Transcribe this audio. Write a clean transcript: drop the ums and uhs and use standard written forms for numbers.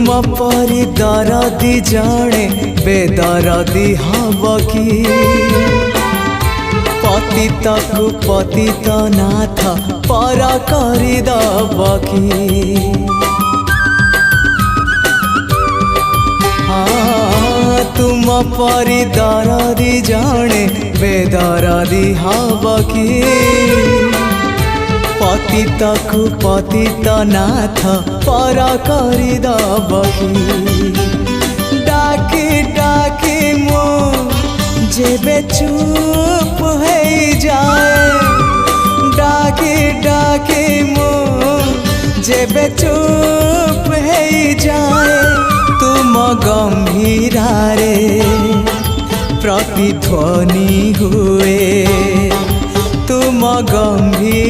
परी दरदी जणे बेदरदी हब कि पतित को पतित नाथ पर करदब कि हाँ तुम परी दरदी जणे बेदरदी हब कि पतित को पतित नाथ पर करदब कि डाकी डाकी मो जेबे चुप है जाए डाकी डाकी मो जेबे चुप है जाए तुम गंभीरारे प्रतिध्वनि हुए तुम गंभीर